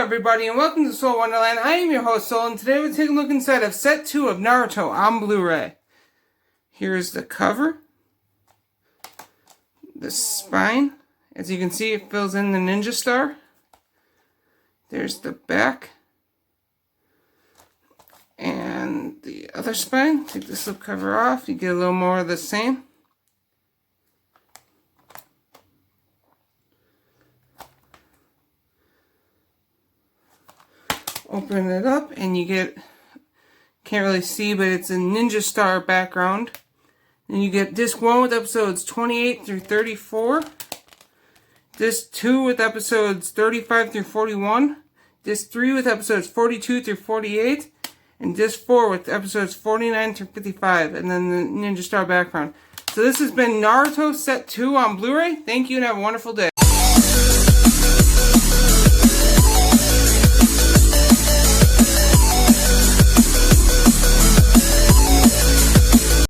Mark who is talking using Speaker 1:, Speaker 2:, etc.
Speaker 1: everybody, and welcome to Soul Wonderland. I am your host, Soul, and today we're taking a look inside of Set 2 of Naruto on Blu-ray. Here's the cover. The spine. As you can see, it fills in the ninja star. There's the back. And the other spine. Take the slipcover off. You get a little more of the same. Open it up and you get, can't really see, but it's a ninja star background. And you get disc 1 with episodes 28 through 34. Disc 2 with episodes 35 through 41. Disc 3 with episodes 42 through 48. And disc 4 with episodes 49 through 55. And then the ninja star background. So this has been Naruto Set 2 on Blu-ray. Thank you and have a wonderful day.